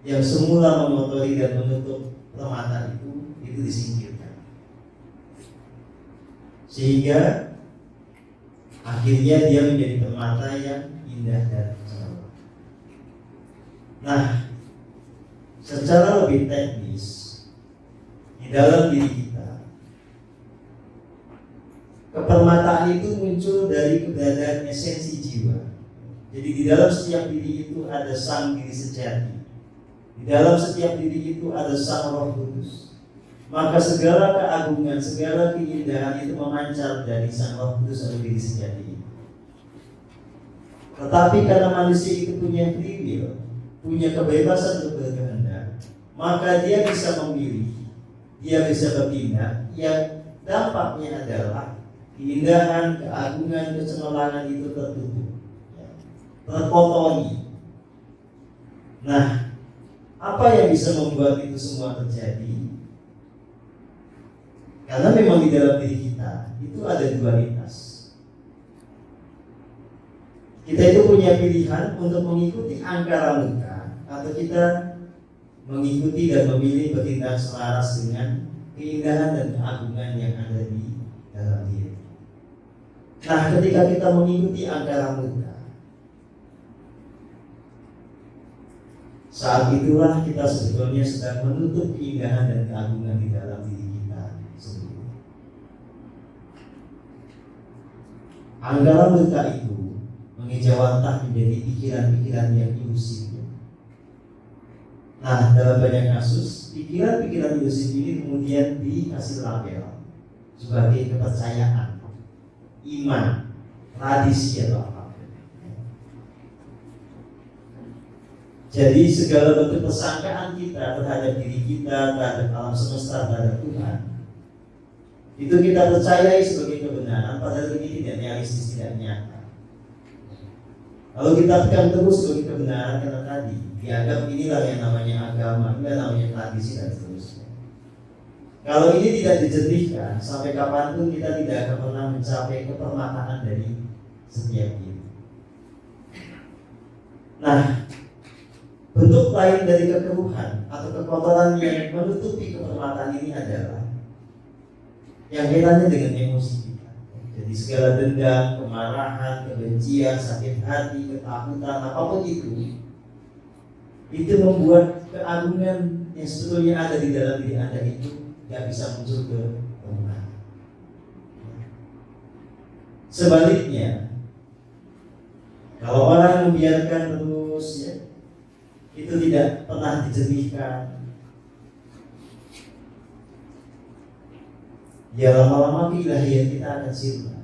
yang semula mengotori dan menutup permata itu disingkirkan. Sehingga akhirnya dia menjadi permata yang indah dan cerah. Nah, secara lebih teknis, di dalam diri kita, kepermataan itu muncul dari keberadaan esensi jiwa. Jadi di dalam setiap diri itu ada sang diri sejati. Di dalam setiap diri itu ada sang Roh Kudus. Maka segala keagungan, segala keindahan itu memancar dari sang Roh Kudus atau diri sejati. Tetapi karena manusia itu punya free will, punya kebebasan untuk berkehendak, maka dia bisa memilih, dia bisa bertindak yang dampaknya adalah keindahan, keagungan, kecemerlangan itu tertutup, terkotori. Nah, apa yang bisa membuat itu semua terjadi? Karena memang di dalam diri kita itu ada dualitas. Kita itu punya pilihan untuk mengikuti angkara murka, atau kita mengikuti dan memilih bertindak selaras dengan keindahan dan keagungan yang ada di dalam diri. Nah, ketika kita mengikuti angkara murka, saat itulah kita sebetulnya sedang menutup keindahan dan keagungan di dalam diri kita sendiri. Angkara murka itu mengejawantah menjadi pikiran-pikiran yang ilusif. Nah, dalam banyak kasus, pikiran-pikiran ilusif ini kemudian dikasih label sebagai kepercayaan, iman, tradisi atau apapun. Jadi segala bentuk persangkaan kita terhadap diri kita, terhadap alam semesta, terhadap Tuhan, itu kita percayai sebagai kebenaran, padahal ini tidak realistis, tidak nyata. Kalau kita pegang terus sebagai kebenaran, karena tadi dianggap inilah yang namanya agama, inilah namanya tradisi dan seterusnya. Kalau ini tidak dijernihkan, sampai kapanpun kita tidak akan pernah mencapai kepermataan dari setiap diri. Nah, bentuk lain dari kekeruhan atau kekotoran yang menutupi kepermataan ini adalah yang kaitannya dengan emosi kita. Jadi segala dendam, kemarahan, kebencian, sakit hati, ketakutan, apapun itu membuat keagungan yang sebetulnya ada di dalam diri Anda itu tidak bisa muncul ke permukaan. Sebaliknya, kalau orang membiarkan terus itu tidak pernah dijernihkan, ya lama-lama keilahian kita akan sirna.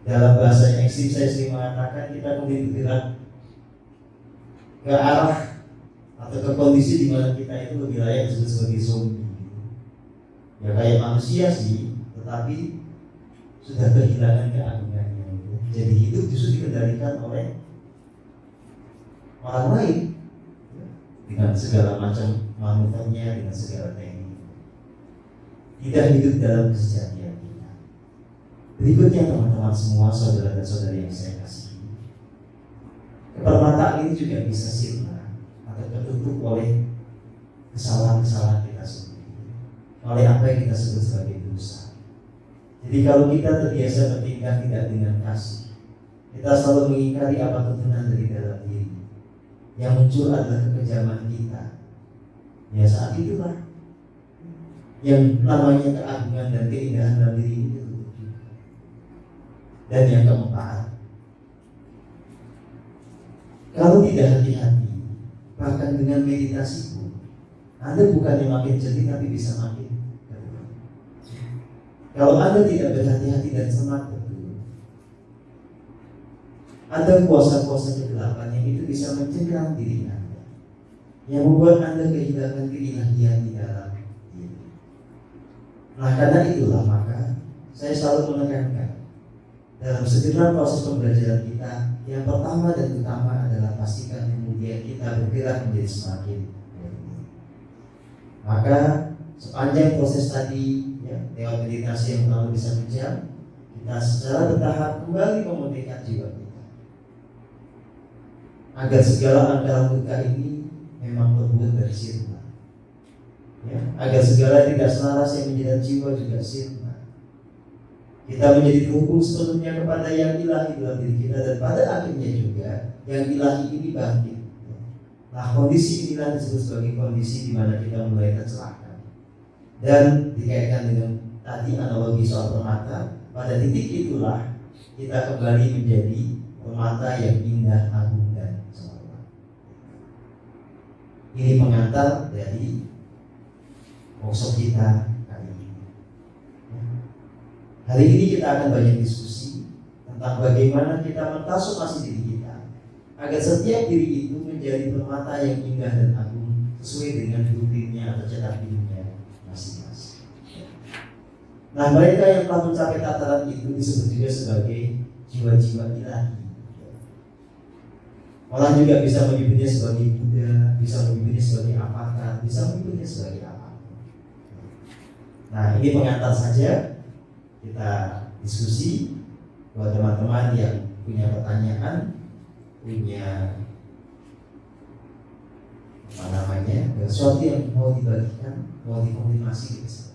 Dalam bahasa yang ekstrim saya sering mengatakan kita kemudian bergerak ke arah atau ke kondisi di mana kita itu lebih layak disebut sebagai zombie. Ya kayak manusia sih, tetapi sudah kehilangan keagungannya. Jadi hidup justru dikendalikan oleh orang lain dengan segala macam manuvernya, dengan segala teknik. Tidak hidup dalam kesejahteraan kita. Berikutnya teman-teman semua, saudara dan saudari yang saya kasihi, kepermataan ini juga bisa sirna atau tertutup oleh kesalahan-kesalahan kita sendiri, oleh apa yang kita sebut sebagai dosa. Jadi kalau kita terbiasa bertindak tidak dengan kasih, kita selalu mengingkari apa tuntunan dari dalam diri, yang muncul adalah kekejaman kita. Ya saat itulah yang namanya keagungan dan keindahan dalam diri itu. Dan yang keempat, kalau tidak hati-hati, bahkan dengan meditasi pun, Anda bukannya makin jernih tapi bisa makin gelap. Kalau Anda tidak berhati-hati dan cermat betul, ada kuasa-kuasa kegelapan yang itu bisa mencengkram diri Anda, yang membuat Anda kehilangan keilahian di dalam diri. Nah, karena itulah maka saya selalu menekankan dalam segenap proses pembelajaran kita, yang pertama dan utama adalah pastikan kemudian kita bergerak menjadi semakin baik. Maka sepanjang proses tadi, lewat meditasi yang kurang lebih 1 jam, kita secara bertahap kembali memerdekakan jiwa kita, agar segala angkara murka ini memang terbuat dari sirna. Ya, agar segala tidak selaras yang menjadi jiwa juga sirna. Kita menjadi terhubung sepenuhnya kepada yang ilahi dalam diri kita, dan pada akhirnya juga yang ilahi ini bangkit. Nah, kondisi inilah disebut sebagai kondisi di mana kita mulai tercelaka. Dan dikaitkan dengan tadi analogi soal permata, pada titik itulah kita kembali menjadi permata yang indah, agung, dan cemerlang. Ini pengantar dari workshop kita kali ini. Hari ini kita akan banyak diskusi tentang bagaimana kita mentransformasi diri kita agar setiap diri itu menjadi permata yang indah dan agung sesuai dengan blueprintnya atau cetak birunya masing-masing. Nah, mereka yang telah mencapai tataran itu disebut juga sebagai jiwa-jiwa ilahi. Orang juga bisa menyebutnya sebagai Buddha, bisa menyebutnya sebagai avatar, bisa menyebutnya sebagai apa. Nah, ini pengantar saja. Kita diskusi buat teman-teman yang punya pertanyaan, punya sesuatu yang mau dibagikan, mau dikonfirmasi.